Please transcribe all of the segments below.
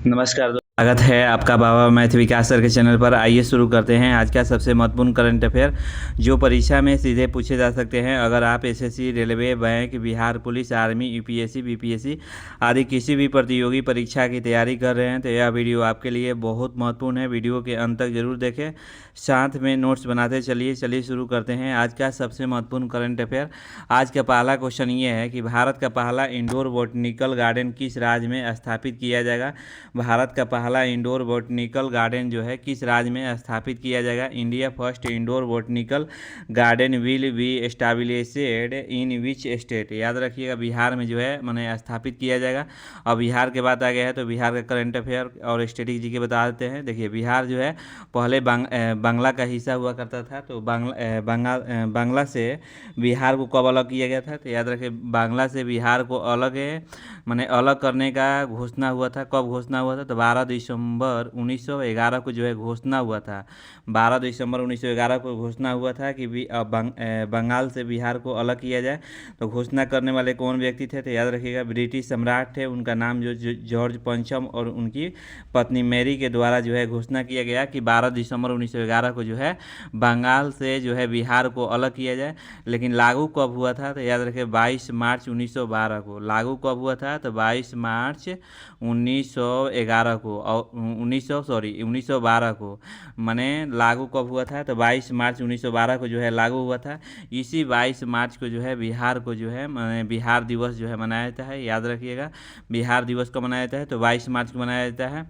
नमस्कार दोस्तों, स्वागत है आपका बाबा मैथ विकास सर के चैनल पर। आइए शुरू करते हैं आज का सबसे महत्वपूर्ण करंट अफेयर जो परीक्षा में सीधे पूछे जा सकते हैं। अगर आप SSC, railway, bank, Bihar police, army, UPSC, BPSC आदि किसी भी प्रतियोगी परीक्षा की तैयारी कर रहे हैं तो यह वीडियो आपके लिए बहुत महत्वपूर्ण है। वीडियो के अंत तक जरूर देखें, साथ में नोट्स बनाते चलिए शुरू करते हैं आज का सबसे महत्वपूर्ण करंट अफेयर। आज का पहला क्वेश्चन ये है कि भारत का पहला इंडोर बोटनिकल गार्डन किस राज्य में स्थापित किया जाएगा। भारत का पहला इंडोर बोटनिकल गार्डन जो है किस राज्य में स्थापित किया जाएगा। India first indoor botanical garden will be established in which state. याद रखिएगा, बिहार में जो है मैंने स्थापित किया जाएगा। और बिहार के बात आ गया है तो बिहार का करंट अफेयर और स्टैटिक जी के बता देते हैं। देखिए, बिहार जो है पहले बांग्ला का हिस्सा हुआ करता था। तो बांग्ला से बिहार को कब अलग किया गया था, तो याद रखिए बांग्ला से बिहार को अलग है मैंने अलग करने का घोषणा हुआ था। कब घोषणा हुआ था, तो 12 दिसंबर 1911 को जो है घोषणा हुआ था। 12 दिसंबर 1911 को घोषणा हुआ था कि बंगाल से बिहार को अलग किया जाए। तो घोषणा करने वाले कौन व्यक्ति थे, तो याद रखिएगा ब्रिटिश सम्राट थे। उनका नाम जॉर्ज पंचम और उनकी पत्नी मैरी के द्वारा जो है घोषणा किया गया कि 12 दिसंबर 1911 को जो है बंगाल से जो है बिहार को अलग किया जाए। लेकिन लागू कब हुआ था, तो याद रखिए 22 मार्च 1912 को। लागू कब हुआ था, तो 22 मार्च 1911 को और 1912 को माने लागू कब हुआ था, तो 22 मार्च 1912 को जो है लागू हुआ था। इसी 22 मार्च को जो है बिहार को जो है माने बिहार दिवस जो है मनाया जाता है। याद रखिएगा, बिहार दिवस को मनाया जाता है तो 22 मार्च को मनाया जाता है।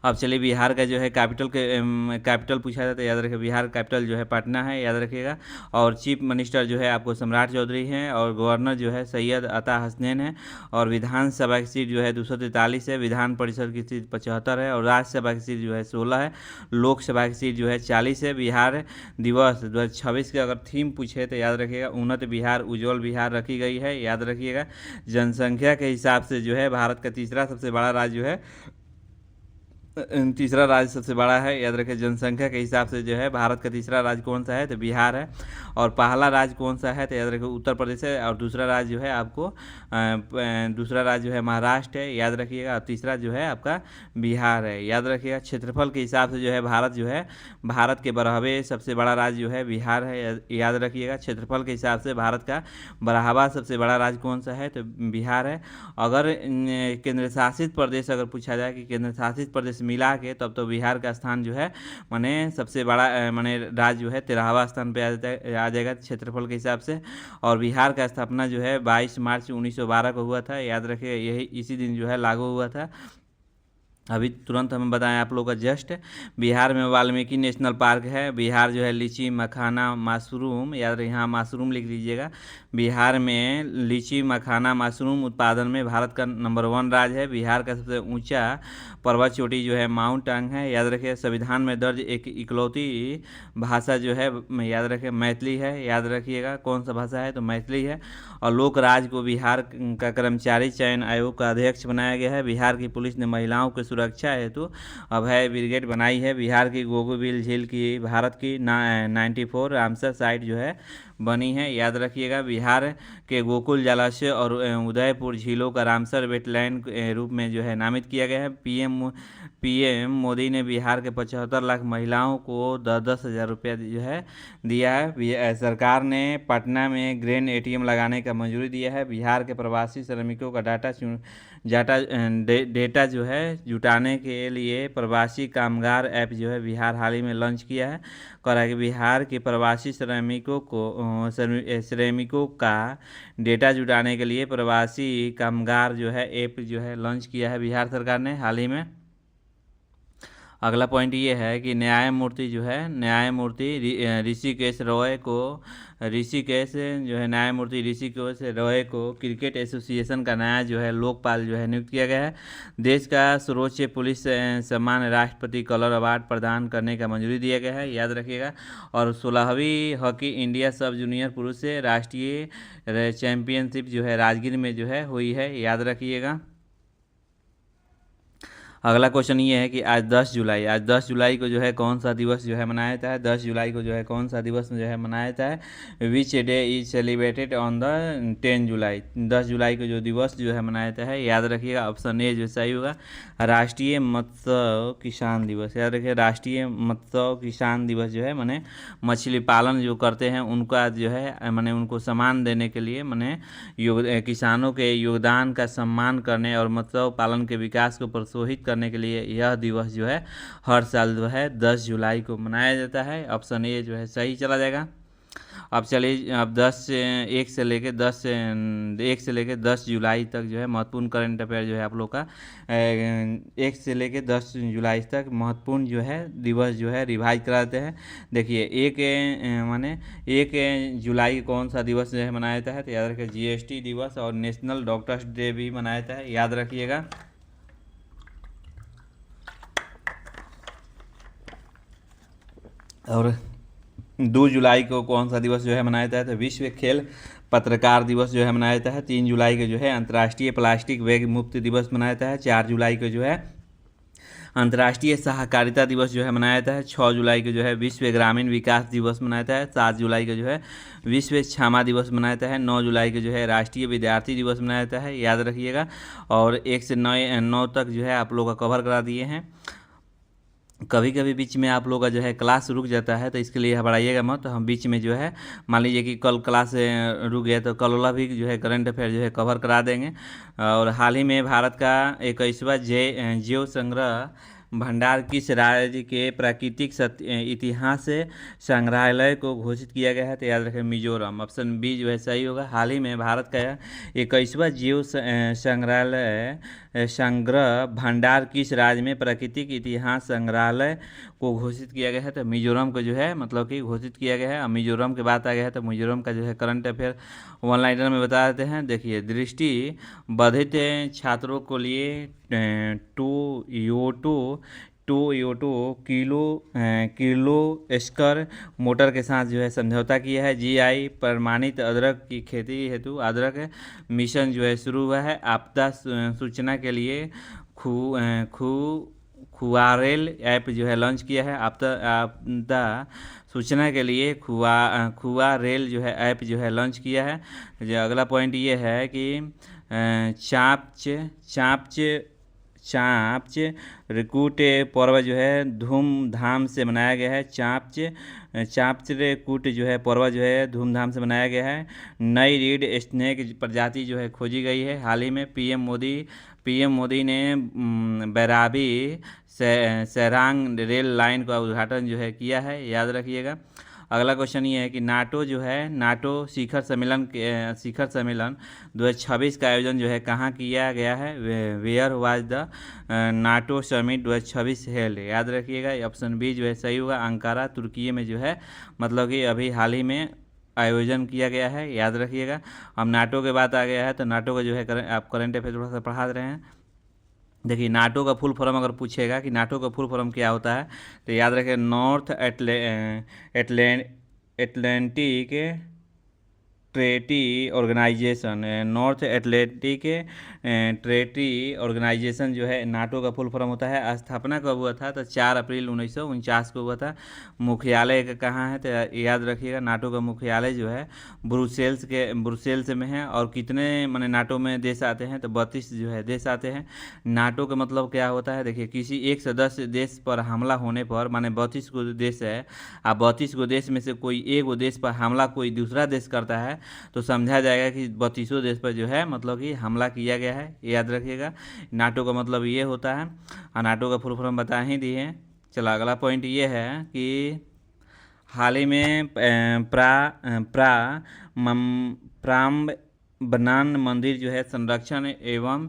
अब चलिए बिहार का जो है कैपिटल पूछा जाता है। याद रखिए बिहार कैपिटल जो है पटना है, याद रखिएगा। और चीफ मिनिस्टर जो है आपको सम्राट चौधरी हैं और गवर्नर जो है सैयद अता हसनैन है। और विधानसभा की सीट जो है 243 है। विधान परिषद की सीट 75 है और राज्यसभा की सीट जो है 16 है। लोकसभा की सीट जो है 40 है। बिहार दिवस 2026 के अगर थीम पूछे तो याद रखिएगा उन्नत बिहार, उज्जवल बिहार रखी गई है। याद रखिएगा जनसंख्या के हिसाब से जो है भारत का तीसरा सबसे बड़ा राज्य जो है तीसरा राज्य सबसे बड़ा है। याद रखें जनसंख्या के हिसाब से जो है भारत का तीसरा राज्य कौन सा है, तो बिहार है। और पहला राज्य कौन सा है, तो याद रखें उत्तर प्रदेश है। और दूसरा राज्य जो है आपको दूसरा राज्य जो है महाराष्ट्र है, याद रखिएगा। और तीसरा जो है आपका बिहार है। याद रखिएगा क्षेत्रफल के हिसाब से जो है भारत जो है भारत के 12वें सबसे बड़ा राज्य जो है बिहार है। याद रखिएगा क्षेत्रफल के हिसाब से भारत का 12वां सबसे बड़ा राज्य कौन सा है, तो बिहार है। अगर केंद्र शासित प्रदेश अगर पूछा जाए कि केंद्र शासित प्रदेश मिला के तब तो बिहार का स्थान जो है माने सबसे बड़ा माने राज्य जो है 13वां स्थान पे आ जाएगा क्षेत्रफल के हिसाब से। और बिहार का स्थापना जो है 22 मार्च 1912 को हुआ था। याद रखिए यही इसी दिन जो है लागू हुआ था। अभी तुरंत हमें बताएं आप लोग का जस्ट बिहार में वाल्मीकि नेशनल पार्क है। बिहार जो है लीची, मखाना, मशरूम, याद रहे यहाँ मशरूम लिख लीजिएगा। बिहार में लीची, मखाना, मशरूम उत्पादन में भारत का नंबर 1 राज्य है। बिहार का सबसे ऊंचा पर्वत चोटी जो है माउंट टांग है। याद रखिए संविधान में दर्ज एक इकलौती भाषा जो है याद रखिए मैथिली है। याद रखिएगा कौन सा भाषा है, तो मैथिली है। और लोक राज को बिहार का कर्मचारी चयन आयोग का अध्यक्ष बनाया गया है। बिहार की पुलिस ने महिलाओं की सुरक्षा हेतु अभय ब्रिगेड बनाई है। बिहार की गोगोबिल झील की भारत की 94 रामसर साइट जो है बनी है। याद रखिएगा बिहार के गोकुल जलाशय और उदयपुर झीलों का रामसर वेटलैंड रूप में जो है नामित किया गया है। पीएम मोदी ने बिहार के 75 लाख महिलाओं को 10-10 हज़ार रुपया जो है दिया है। सरकार ने पटना में ग्रेन एटीएम लगाने का मंजूरी दिया है। बिहार के प्रवासी श्रमिकों का डेटा जो है जुटाने के लिए प्रवासी कामगार ऐप जो है बिहार हाल ही में लॉन्च किया है। कहा कि बिहार के प्रवासी श्रमिकों का डेटा जुटाने के लिए प्रवासी कामगार जो है ऐप जो है लॉन्च किया है बिहार सरकार ने हाल ही में। अगला पॉइंट ये है कि न्यायमूर्ति जो है ऋषिकेश जो है न्यायमूर्ति ऋषिकेश रॉय को क्रिकेट एसोसिएशन का नया जो है लोकपाल जो है नियुक्त किया गया है। देश का सर्वोच्च पुलिस सम्मान राष्ट्रपति कलर अवार्ड प्रदान करने का मंजूरी दिया गया है। याद रखिएगा। और 16वीं हॉकी इंडिया सब जूनियर पुरुष से राष्ट्रीय चैंपियनशिप जो है राजगीर में जो है हुई है। याद रखिएगा। अगला क्वेश्चन ये है कि आज 10 जुलाई को जो है कौन सा दिवस जो है मनाया जाता है। 10 जुलाई को जो है कौन सा दिवस जो है मनाया जाता है। Which day is celebrated on the 10 जुलाई। 10 जुलाई को जो दिवस जो है मनाया जाता है, याद रखिएगा ऑप्शन ए जो सही होगा राष्ट्रीय मत्स्य किसान दिवस। याद रखिए राष्ट्रीय मत्स्य किसान दिवस जो है माने मछली पालन जो करते हैं उनका जो है माने उनको सम्मान देने के लिए माने किसानों के योगदान का सम्मान करने और मत्स्य पालन के विकास को प्रोत्साहित करने के लिए यह दिवस जो है हर साल जो है 10 जुलाई को मनाया जाता है। ऑप्शन ए जो है सही चला जाएगा। अब चलिए अब 1 से लेके 10 जुलाई तक जो है महत्वपूर्ण करंट अफेयर जो है आप लोग का 1 से लेके 10 जुलाई तक महत्वपूर्ण जो है दिवस जो है रिवाइज कराते हैं। देखिए माने 1 जुलाई कौन सा दिवस जो है मनाया जाता है, तो याद रखिए जीएसटी दिवस और नेशनल डॉक्टर्स डे भी मनाया जाता है, याद रखिएगा। और 2 जुलाई को कौन सा दिवस जो है मनाया जाता है, तो विश्व खेल पत्रकार दिवस जो है मनाया जाता है। 3 जुलाई को जो है अंतर्राष्ट्रीय प्लास्टिक बैग मुक्त दिवस मनाया जाता है। 4 जुलाई को जो है अंतर्राष्ट्रीय सहकारिता दिवस जो है मनाया जाता है। 6 जुलाई को जो है विश्व ग्रामीण विकास दिवस मनाया जाता है। 7 जुलाई को जो है विश्व क्षमा दिवस मनाया जाता है। 9 जुलाई को जो है राष्ट्रीय विद्यार्थी दिवस मनाया जाता है, याद रखिएगा। और 1 से 9 तक जो है आप लोग का कवर करा दिए हैं। कभी कभी बीच में आप लोग का जो है क्लास रुक जाता है, तो इसके लिए घबराइएगा मत। हम बीच में जो है मान लीजिए कि कल क्लास रुक गया तो कल वाला भी जो है करंट अफेयर जो है कवर करा देंगे। और हाल ही में भारत का 21वां जैव संग्रह भंडार किस राज्य के प्राकृतिक इतिहास संग्रहालय को घोषित किया गया है, तो याद रखें मिजोरम। ऑप्शन बी जो है सही होगा। हाल ही में भारत का 21वां जीव संग्रहालय संग्रह भंडार किस राज्य में प्राकृतिक इतिहास संग्रहालय को घोषित किया गया है, तो मिजोरम को जो है मतलब कि घोषित किया गया है। मिजोरम की बात आ गया है तो मिजोरम का जो है करंट अफेयर वन लाइनर में बता देते हैं। देखिए दृष्टि बाधित छात्रों को लिए टोयोटो किलो स्कर मोटर के साथ जो है समझौता किया है। जीआई प्रमाणित अदरक की खेती हेतु अदरक मिशन जो है शुरू हुआ है। आपदा सूचना के लिए खुआरेल ऐप जो है लॉन्च किया है। आपदा सूचना के लिए खुआ रेल जो है ऐप जो है लॉन्च किया है। जो अगला पॉइंट ये है कि चाँपच रिकूट पर्व जो है धूमधाम से मनाया गया है। चाँपच रिकूट जो है पर्व जो है धूमधाम से मनाया गया है। नई रीड स्नेक प्रजाति जो है खोजी गई है। हाल ही में पीएम मोदी ने बैराबी सेरांग रेल लाइन का उद्घाटन जो है किया है, याद रखिएगा। अगला क्वेश्चन ये है कि नाटो शिखर सम्मेलन 2026 का आयोजन जो है कहाँ किया गया है। Where was the NATO summit 2026 held, याद रखिएगा। ऑप्शन बी जो है सही होगा अंकारा तुर्की में जो है मतलब कि अभी हाल ही में आयोजन किया गया है, याद रखिएगा। अब नाटो के बात आ गया है तो नाटो का जो है आप करंट अफेयर थोड़ा सा पढ़ा रहे हैं। देखिए नाटो का फुल फॉर्म अगर पूछेगा कि नाटो का फुल फॉर्म क्या होता है, तो याद रखें Atlantic treaty organization. North Atlantic treaty organization जो है नाटो का फुल फॉर्म होता है। स्थापना कब हुआ था, तो 4 अप्रैल 1949 को हुआ था। मुख्यालय का कहाँ है, तो याद रखिएगा नाटो का मुख्यालय जो है ब्रुसेल्स में है। और कितने माने नाटो में देश आते हैं, तो 32 जो है देश आते हैं। नाटो का मतलब क्या होता है, देखिए किसी एक सदस्य देश पर हमला होने पर माने 32 गो देश है, आप 32 गो देश में से कोई एक गो देश पर हमला कोई दूसरा देश करता है तो समझा जाएगा कि 32 देश पर जो है मतलब कि हमला किया गया है, याद रखिएगा। नाटो का मतलब ये होता है और नाटो का फुल फॉर्म बता ही दिए। चलो अगला पॉइंट ये है कि हाल ही में प्राम्बनान मंदिर जो है संरक्षण एवं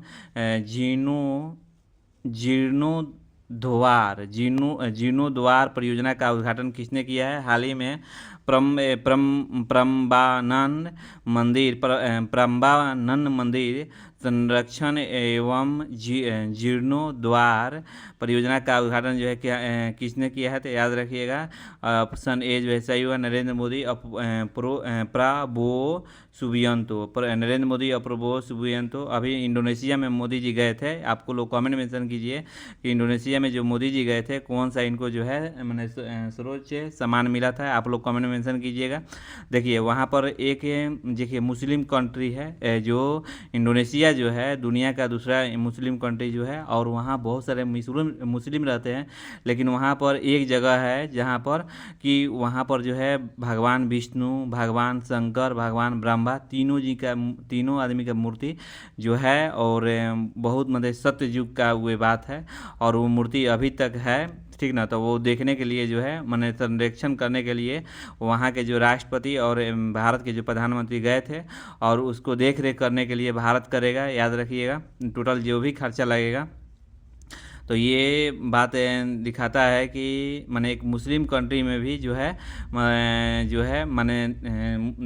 जीर्णोद्वार परियोजना का उद्घाटन किसने किया है। हाल ही में प्रम्बानन मंदिर संरक्षण एवं जीर्णोद्धार परियोजना का उद्घाटन जो है किसने किया है? तो याद रखिएगा ऑप्शन ए जो है सही हुआ, नरेंद्र मोदी प्रबोवो सुबियांतो। नरेंद्र मोदी और प्रबोवो सुबियांतो। अभी इंडोनेशिया में मोदी जी गए थे, आपको लोग कमेंट मेंशन कीजिए कि इंडोनेशिया में जो मोदी जी गए थे कौन सा इनको जो है मैंने सर्वोच्च सम्मान मिला था, आप लोग कमेंट मेंशन कीजिएगा। देखिए वहाँ पर एक देखिए मुस्लिम कंट्री है जो इंडोनेशिया जो है दुनिया का दूसरा मुस्लिम कंट्री जो है, और वहाँ बहुत सारे मुस्लिम रहते हैं, लेकिन वहाँ पर एक जगह है जहाँ पर कि वहाँ पर जो है भगवान विष्णु, भगवान शंकर, भगवान ब्रह्मा तीनों आदमी का मूर्ति जो है, और बहुत मतलब सत्य युग का वो बात है, और वो मूर्ति अभी तक है, ठीक ना। तो वो देखने के लिए जो है मैंने संरक्षण करने के लिए वहाँ के जो राष्ट्रपति और भारत के जो प्रधानमंत्री गए थे, और उसको देख रेख करने के लिए भारत करेगा, याद रखिएगा टोटल जो भी खर्चा लगेगा। तो ये बात दिखाता है कि माने एक मुस्लिम कंट्री में भी जो है माने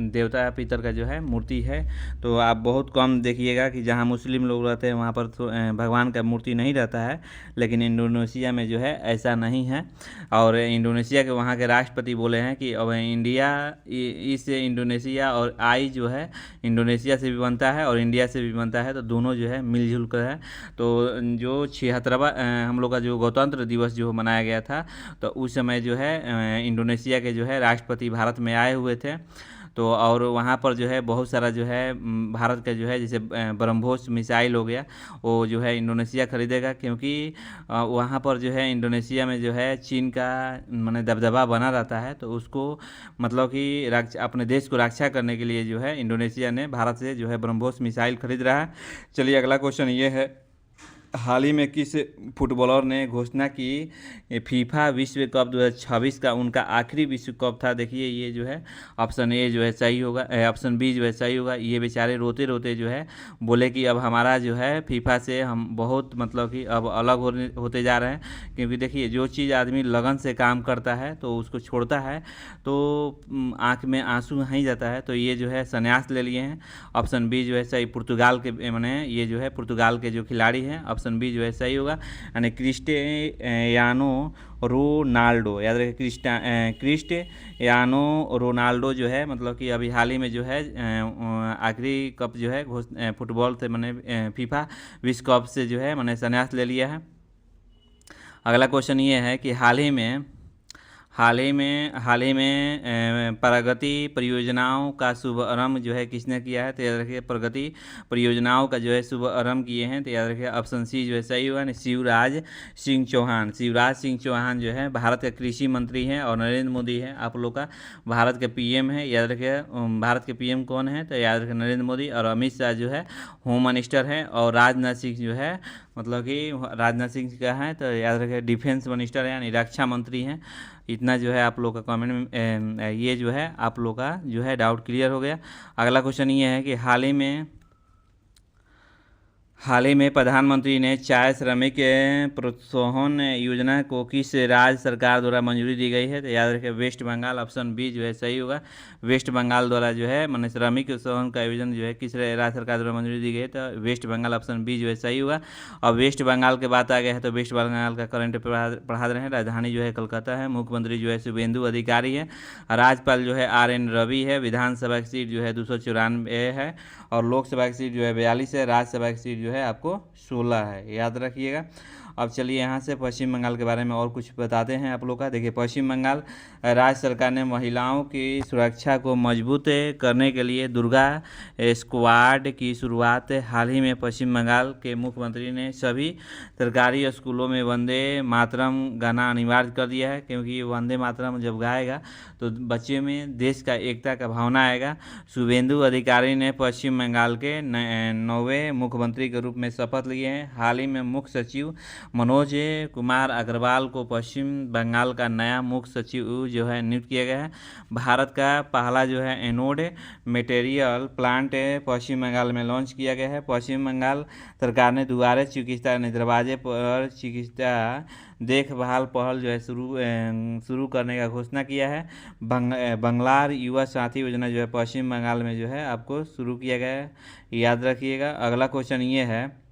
देवता पितर का जो है मूर्ति है। तो आप बहुत कम देखिएगा कि जहाँ मुस्लिम लोग रहते हैं वहाँ पर तो भगवान का मूर्ति नहीं रहता है, लेकिन इंडोनेशिया में जो है ऐसा नहीं है। और इंडोनेशिया के वहाँ के राष्ट्रपति बोले हैं कि अब इंडिया इस इंडोनेशिया और आई जो है इंडोनेशिया से भी बनता है और इंडिया से भी बनता है, तो दोनों जो है मिलजुल कर है। तो जो 76वां हम लोग का जो गणतंत्र दिवस जो मनाया गया था, तो उस समय जो है इंडोनेशिया के जो है राष्ट्रपति भारत में आए हुए थे। तो और वहाँ पर जो है बहुत सारा जो है भारत का जो है जैसे ब्रह्मोस मिसाइल हो गया, वो जो है इंडोनेशिया खरीदेगा, क्योंकि वहाँ पर जो है इंडोनेशिया में जो है चीन का माने दबदबा बना रहता है। तो उसको मतलब कि अपने देश को रक्षा करने के लिए जो है इंडोनेशिया ने भारत से जो है ब्रह्मोस मिसाइल खरीद रहा है। चलिए अगला क्वेश्चन ये है, हाल ही में किस फुटबॉलर ने घोषणा की फीफा विश्व कप 2026 का उनका आखिरी विश्व कप था? देखिए ये जो है ऑप्शन ए जो है सही होगा, ऑप्शन बी जो है सही होगा। ये बेचारे रोते रोते जो है बोले कि अब हमारा जो है फीफा से हम बहुत मतलब कि अब अलग होते जा रहे हैं, क्योंकि देखिए जो चीज़ आदमी लगन से काम करता है तो उसको छोड़ता है तो आँख में आंसू नहीं जाता है। तो ये जो है संन्यास ले लिए हैं। ऑप्शन बी जो है सही, पुर्तगाल के माने ये जो है पुर्तगाल के जो खिलाड़ी हैं, ऑप्शन बी जो है सही होगा, यानी क्रिस्टियानो रोनाल्डो। याद रखिए क्रिस्टियानो रोनाल्डो जो है मतलब कि अभी हाल ही में जो है आखिरी कप जो है फुटबॉल से मैंने फीफा विश्व कप से जो है मैंने संन्यास ले लिया है। अगला क्वेश्चन ये है कि हाल ही में प्रगति परियोजनाओं का शुभारंभ जो है किसने किया है? तो याद रखिए प्रगति परियोजनाओं का जो है शुभारंभ किए हैं, तो याद रखिए ऑप्शन सी जो है सही हुआ, शिवराज सिंह चौहान जो है भारत के कृषि मंत्री हैं, और नरेंद्र मोदी है आप लोग का भारत के पीएम है। याद रखिए भारत के पीएम कौन है? तो याद रखिए नरेंद्र मोदी। और अमित शाह जो है होम मिनिस्टर हैं, और राजनाथ सिंह जो है मतलब कि राजनाथ सिंह का है तो याद रखिए डिफेंस मिनिस्टर है, यानी रक्षा मंत्री हैं। इतना जो है आप लोग का कमेंट में ये जो है आप लोग का जो है डाउट क्लियर हो गया। अगला क्वेश्चन ये है कि हाल ही में प्रधानमंत्री ने चाय श्रमिक प्रोत्साहन योजना को किस राज्य सरकार द्वारा मंजूरी दी गई है? तो याद रखिए वेस्ट बंगाल, ऑप्शन बी जो है सही होगा। वेस्ट बंगाल द्वारा जो है मैंने श्रमिक प्रोत्साहन का योजना जो है किस राज्य सरकार द्वारा मंजूरी दी गई है? तो वेस्ट बंगाल, ऑप्शन बी जो है सही होगा। और वेस्ट बंगाल के बात आ गया है तो वेस्ट बंगाल का करंट पढ़ा रहे हैं। राजधानी जो है कोलकाता है, मुख्यमंत्री जो है शुभेंदु अधिकारी है, राज्यपाल जो है RN रवि है, विधानसभा की सीट जो है 294 है, और लोकसभा की सीट जो है 42 है, राज्यसभा की सीट जो है आपको 16 है, याद रखिएगा। अब चलिए यहाँ से पश्चिम बंगाल के बारे में और कुछ बताते हैं आप लोग का। देखिए पश्चिम बंगाल राज्य सरकार ने महिलाओं की सुरक्षा को मजबूत करने के लिए दुर्गा स्क्वाड की शुरुआत हाल ही में पश्चिम बंगाल के मुख्यमंत्री ने सभी सरकारी स्कूलों में वंदे मातरम गाना अनिवार्य कर दिया है, क्योंकि वंदे मातरम जब गाएगा तो बच्चे में देश का एकता का भावना आएगा। शुभेंदु अधिकारी ने पश्चिम बंगाल के 9वें मुख्यमंत्री के रूप में शपथ लिए हैं। हाल ही में मुख्य सचिव मनोज कुमार अग्रवाल को पश्चिम बंगाल का नया मुख्य सचिव जो है नियुक्त किया गया है। भारत का पहला जो है एनोड मटेरियल प्लांट पश्चिम बंगाल में लॉन्च किया गया है। पश्चिम बंगाल सरकार ने दुआरे चिकित्सा दरवाजे पर चिकित्सा देखभाल पहल जो है शुरू करने का घोषणा किया है। बंगलार युवा साथी योजना जो है पश्चिम बंगाल में जो है आपको शुरू किया गया है, याद रखिएगा। अगला क्वेश्चन ये है,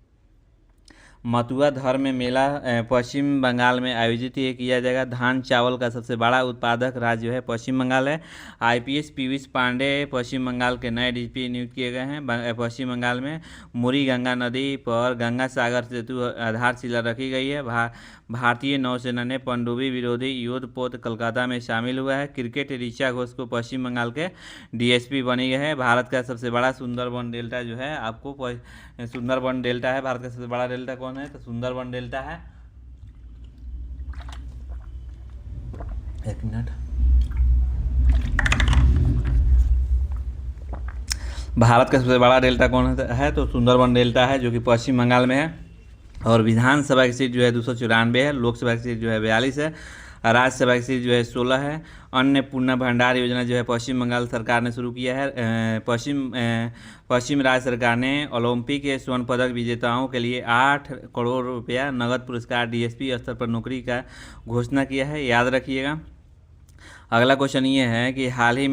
मथुरा धर्म मेला पश्चिम बंगाल में आयोजित ये किया जाएगा। धान चावल का सबसे बड़ा उत्पादक राज्य जो है पश्चिम बंगाल है। आईपीएस पीयूष पांडे पश्चिम बंगाल के नए डीजीपी नियुक्त किए गए हैं। पश्चिम बंगाल में मुरी गंगा नदी पर गंगा सागर सेतु आधारशिला रखी गई है। भारतीय नौसेना ने पनडुब्बी विरोधी युद्ध पोत कोलकाता में शामिल हुआ है। क्रिकेट ऋचा घोष को पश्चिम बंगाल के डीएसपी बनी है। भारत का सबसे बड़ा सुंदरबन डेल्टा जो है आपको सुंदरबन डेल्टा है। भारत का सबसे बड़ा डेल्टा कौन है? तो सुंदरबन डेल्टा है। एक मिनट, भारत का सबसे बड़ा डेल्टा कौन है? तो सुंदरबन डेल्टा है, जो कि पश्चिम बंगाल में है। और विधानसभा की सीट जो है 294 है। लोकसभा की सीट जो है 42 है। राज्यसभा की सीट जो है 16 है। अन्नपूर्णा भंडार योजना जो है पश्चिम बंगाल सरकार ने शुरू किया है। पश्चिम राज्य सरकार ने ओलंपिक के स्वर्ण पदक विजेताओं के लिए 8 करोड़ रुपया नगद पुरस्कार डीएसपी स्तर पर नौकरी का घोषणा किया है, याद रखिएगा। अगला क्वेश्चन ये है कि हाल ही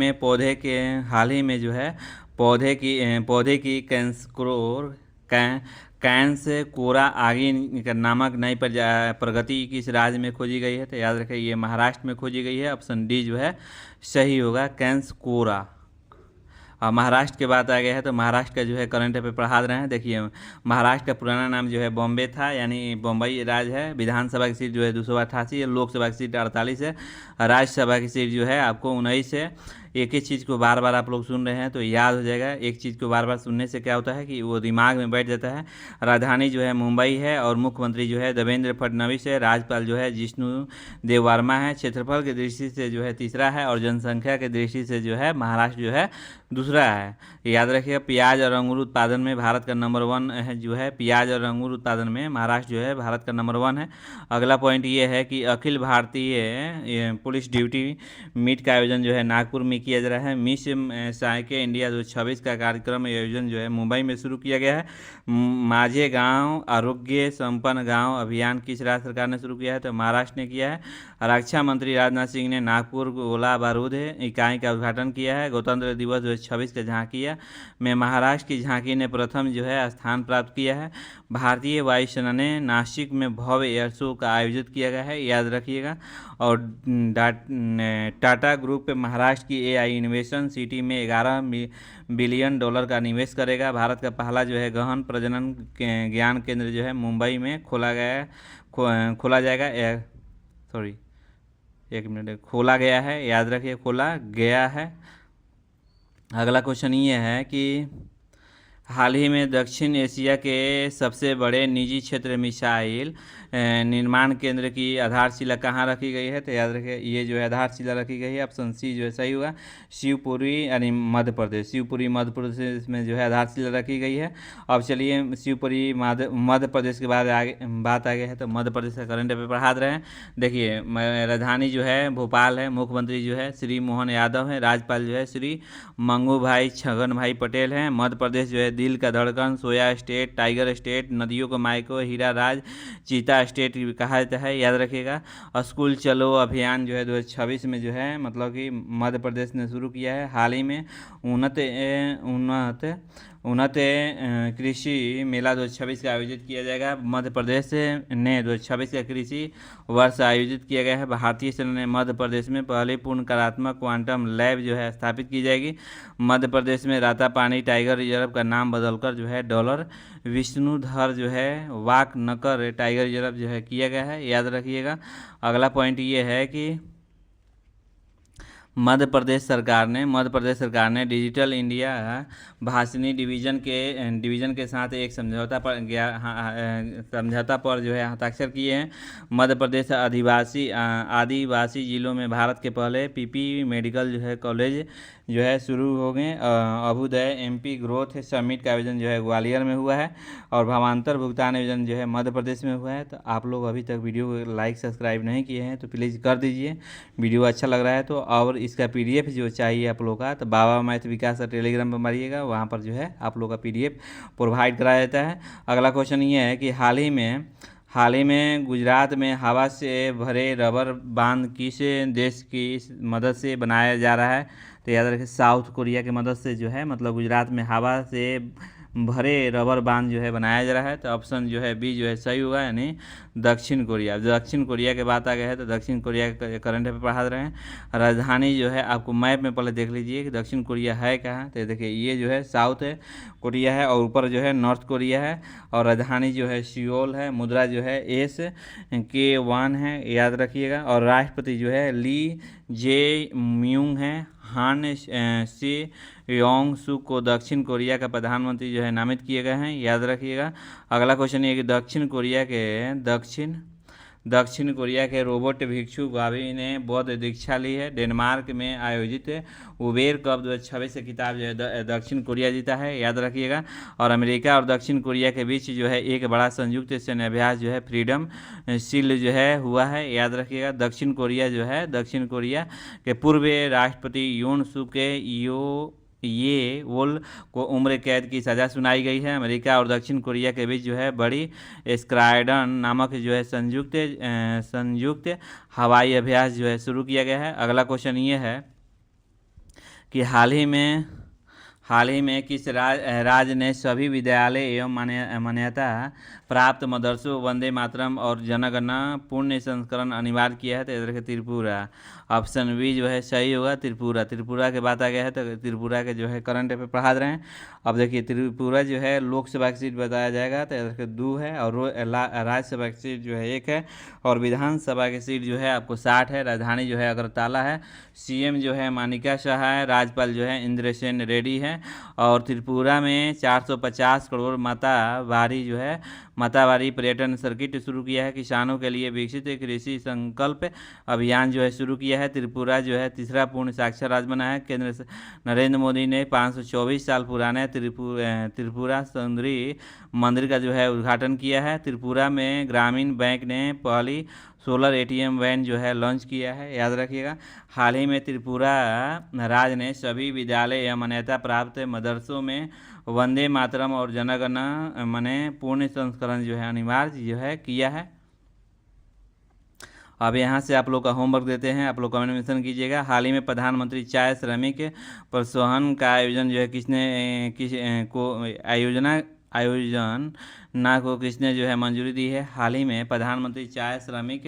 में जो है पौधे की कैंस कोरा आगी नामक नई प्रगति किस राज्य में खोजी गई है? तो याद रखें, ये महाराष्ट्र में खोजी गई है। ऑप्शन डी जो है सही होगा, कैंस कोरा। महाराष्ट्र के बात आ गया है, तो महाराष्ट्र का जो है करंट अफेयर पढ़ा रहे हैं। देखिए, महाराष्ट्र का पुराना नाम जो है बॉम्बे था, यानी बम्बई राज्य है। विधानसभा की सीट जो है 288 है। लोकसभा की सीट 48 है। राज्यसभा की सीट जो है आपको 19 है। एक ही चीज़ को बार बार आप लोग सुन रहे हैं तो याद हो जाएगा। एक चीज़ को बार बार सुनने से क्या होता है कि वो दिमाग में बैठ जाता है। राजधानी जो है मुंबई है और मुख्यमंत्री जो है देवेंद्र फडणवीस है। राज्यपाल जो है जिष्णु देव वर्मा है। क्षेत्रफल की दृष्टि से जो है तीसरा है और जनसंख्या की दृष्टि से जो है महाराष्ट्र जो है दूसरा है। याद रखिएगा, प्याज और अंगूर उत्पादन में भारत का नंबर 1 है जो है। प्याज और अंगूर उत्पादन में महाराष्ट्र जो है भारत का नंबर 1 है। अगला पॉइंट ये है कि Akhil Bharatiya police duty meet का आयोजन जो है नागपुर में किया जा रहा है। मिस साइके इंडिया 2026 का कार्यक्रम आयोजन जो है मुंबई में शुरू किया गया है। माझे गांव आरोग्य संपन्न गांव अभियान किस राज्य सरकार ने शुरू किया है? तो महाराष्ट्र ने किया है। रक्षा मंत्री राजनाथ सिंह ने नागपुर गोला बारूद इकाई का उद्घाटन किया है। गणतंत्र दिवस 2026 का झांकिया में महाराष्ट्र की झांकी ने प्रथम जो है स्थान प्राप्त किया है। भारतीय वायुसेना ने नासिक में भव्य एयर शो का आयोजित किया गया है, याद रखिएगा। और टाटा ग्रुप महाराष्ट्र की एआई इनोवेशन सिटी में 11 बिलियन डॉलर का निवेश करेगा। भारत का पहला जो है गहन प्रजनन ज्ञान केंद्र जो है मुंबई में खोला गया है, याद रखिए, खोला गया है। अगला क्वेश्चन ये है कि हाल ही में दक्षिण एशिया के सबसे बड़े निजी क्षेत्र मिसाइल निर्माण केंद्र की आधारशिला कहाँ रखी गई है? तो याद रखिए, ये जो है आधारशिला रखी गई है। ऑप्शन सी जो है सही होगा, शिवपुरी यानी मध्य प्रदेश। शिवपुरी मध्य प्रदेश में जो है आधारशिला रखी गई है। अब चलिए, शिवपुरी मध्य प्रदेश के बाद बात आ गई है, तो मध्य प्रदेश का करंट अफेयर पढ़ा रहे हैं। देखिए, राजधानी जो है भोपाल है। मुख्यमंत्री जो है श्री मोहन यादव है। राज्यपाल जो है श्री मंगू भाई छगन भाई पटेल हैं। मध्य प्रदेश जो है दिल का धड़कन, सोया स्टेट, टाइगर स्टेट, नदियों का मायको, हीरा राज, चीता स्टेट कहा जाता है, याद रखिएगा। स्कूल चलो अभियान जो है 2026 में जो है मतलब कि मध्य प्रदेश ने शुरू किया है। हाल ही में उन्नत कृषि मेला 2026 का आयोजित किया जाएगा। मध्य प्रदेश ने 2026 का कृषि वर्ष आयोजित किया गया है। भारतीय सेना ने मध्य प्रदेश में पहली पूर्णकालिक क्वांटम लैब जो है स्थापित की जाएगी। मध्य प्रदेश में रातापानी टाइगर रिजर्व का नाम बदलकर जो है डॉलर विष्णुधर जो है वाक नकर टाइगर रिजर्व जो है किया गया है, याद रखिएगा। अगला पॉइंट ये है कि मध्य प्रदेश सरकार ने डिजिटल इंडिया भाषणी डिवीजन के साथ एक समझौता पर जो है हस्ताक्षर किए हैं। मध्य प्रदेश आदिवासी जिलों में भारत के पहले पीपी मेडिकल जो है कॉलेज जो है शुरू हो गए। अभ्युदय एमपी ग्रोथ समिट का आयोजन जो है ग्वालियर में हुआ है और भावांतर भुगतान आयोजन जो है मध्य प्रदेश में हुआ है। तो आप लोग अभी तक वीडियो को लाइक सब्सक्राइब नहीं किए हैं तो प्लीज़ कर दीजिए। वीडियो अच्छा लग रहा है तो। और इसका पीडीएफ जो चाहिए आप लोग का, तो बाबा मैथ विकास टेलीग्राम पर मारिएगा, वहाँ पर जो है आप लोग का पीडीएफ प्रोवाइड कराया जाता है। अगला क्वेश्चन ये है कि हाल हाल ही में गुजरात में हवा से भरे रबर बांध किस देश की मदद से बनाया जा रहा है? तो याद रखिए साउथ कोरिया की मदद से जो है, मतलब गुजरात में हवा से भरे रबर बांध जो है बनाया जा रहा है। तो ऑप्शन जो है बी जो है सही होगा, यानी दक्षिण कोरिया। दक्षिण कोरिया के बात आ गया है तो दक्षिण कोरिया का करंट अफेयर पढ़ा रहे हैं। राजधानी जो है आपको मैप में पहले देख लीजिए कि दक्षिण कोरिया है कहाँ। तो देखिए ये जो है साउथ है कोरिया है और ऊपर जो है नॉर्थ कोरिया है और राजधानी जो है सियोल है। मुद्रा जो है SK1 है, याद रखिएगा। और राष्ट्रपति जो है ली जे म्यूंग है। हान सी योंग सुक को दक्षिण कोरिया का प्रधानमंत्री जो है नामित किए गए हैं, याद रखिएगा। अगला क्वेश्चन ये कि दक्षिण कोरिया के रोबोट भिक्षु गावी ने बौद्ध दीक्षा ली है। डेनमार्क में आयोजित उबेर कप 2026 से खिताब जो है दक्षिण कोरिया जीता है, याद रखिएगा। और अमेरिका और दक्षिण कोरिया के बीच जो है एक बड़ा संयुक्त सैन्य अभ्यास जो है फ्रीडम शील्ड जो है हुआ है, याद रखिएगा। दक्षिण कोरिया के पूर्व राष्ट्रपति योन सुक ये वोल को उम्र कैद की सज़ा सुनाई गई है। अमेरिका और दक्षिण कोरिया के बीच जो है बड़ी स्क्वाड्रन नामक जो है संयुक्त हवाई अभ्यास जो है शुरू किया गया है। अगला क्वेश्चन ये है कि हाल ही में किस राज्य ने सभी विद्यालय एवं मान्यता प्राप्त मदरसों वंदे मातरम और जनगणना पूर्ण संस्करण अनिवार्य किया है? तो इधर के त्रिपुरा। ऑप्शन बी जो है सही होगा, त्रिपुरा के बात आ गया है तो त्रिपुरा के जो है करंट अफेयर पढ़ा रहे हैं। अब देखिए त्रिपुरा जो है लोकसभा की सीट बताया जाएगा तो इधर के 2 है और राज्यसभा की सीट जो है 1 है और विधानसभा की सीट जो है आपको 60 है। राजधानी जो है अगरतला है। CM जो है मानिका शाह है। राज्यपाल जो है इंद्रसेन रेड्डी है। और त्रिपुरा में 450 करोड़ मातावारी पर्यटन सर्किट शुरू किया है। किसानों के लिए विकसित कृषि संकल्प अभियान जो है शुरू किया है। त्रिपुरा जो है तीसरा पूर्ण साक्षर राज्य बना है। नरेंद्र मोदी ने 524 साल पुराने त्रिपुरा सुंदरी मंदिर का जो है उद्घाटन किया है। त्रिपुरा में ग्रामीण बैंक ने पहली सोलर ATM वैन जो है लॉन्च किया है, याद रखिएगा। हाल ही में त्रिपुरा राज्य ने सभी विद्यालय एवं मान्यता प्राप्त मदरसों में वंदे मातरम और जनगणना मने पूर्ण संस्करण जो है अनिवार्य जो है किया है। अब यहाँ से आप लोग का होमवर्क देते हैं, आप लोग कमेंट मेंशन कीजिएगा। हाल ही में प्रधानमंत्री चाय श्रमिक प्रोत्साहन का आयोजन जो है किसने जो है मंजूरी दी है? हाल ही में प्रधानमंत्री चाय श्रमिक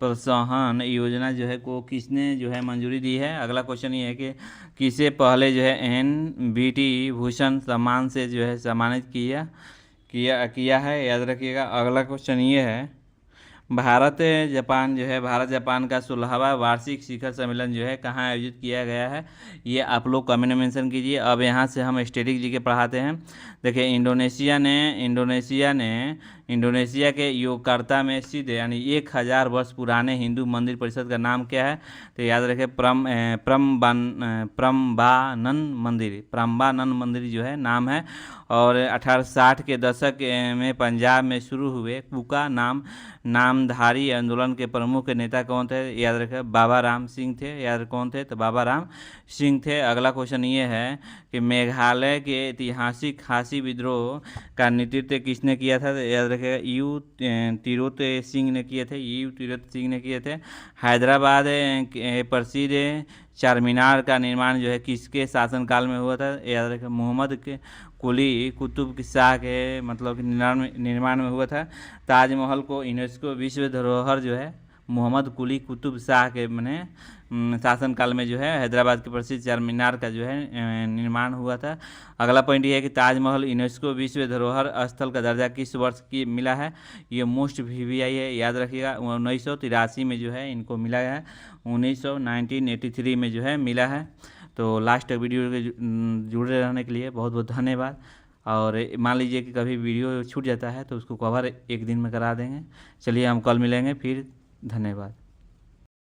प्रोत्साहन योजना जो है को किसने जो है मंजूरी दी है? अगला क्वेश्चन ये है कि किसे पहले जो है NBT भूषण सम्मान से जो है सम्मानित किया है, याद रखिएगा। अगला क्वेश्चन ये है भारत जापान का 16वां वार्षिक शिखर सम्मेलन जो है कहाँ आयोजित किया गया है? ये आप लोग कमेंट में मेंशन कीजिए। अब यहाँ से हम स्टैटिक जी के पढ़ाते हैं। देखिए इंडोनेशिया के योगकर्ता में स्थित यानी 1000 वर्ष पुराने हिंदू मंदिर परिषद का नाम क्या है? तो याद रखें प्रम्बानन मंदिर जो है नाम है। और 1860 के दशक में पंजाब में शुरू हुए कुका नामधारी आंदोलन के प्रमुख नेता कौन थे? याद रखें बाबा राम सिंह थे। कौन थे? तो बाबा राम सिंह थे। अगला क्वेश्चन ये है कि मेघालय के ऐतिहासिक खासी विद्रोह का नेतृत्व किसने किया था? तो याद रखेगा यू तिरोत सिंह ने किए थे। हैदराबाद के प्रसिद्ध चारमीनार का निर्माण जो है किसके शासनकाल में हुआ था? याद रखें मोहम्मद के कुली कुतुब शाह के मतलब निर्माण में हुआ था। ताजमहल को यूनेस्को विश्व धरोहर जो है मोहम्मद कुली कुतुब शाह के शासनकाल में जो है हैदराबाद के प्रसिद्ध चारमीनार का जो है निर्माण हुआ था। अगला पॉइंट ये है कि ताजमहल यूनेस्को विश्व धरोहर स्थल का दर्जा किस वर्ष की मिला है? ये मोस्ट VVI है, याद रखिएगा। 1983 में जो है इनको मिला है। 1983 में जो है मिला है। तो लास्ट वीडियो के जुड़े रहने के लिए बहुत बहुत धन्यवाद। और मान लीजिए कि कभी वीडियो छूट जाता है तो उसको कवर एक दिन में करा देंगे। चलिए हम कल मिलेंगे फिर। धन्यवाद।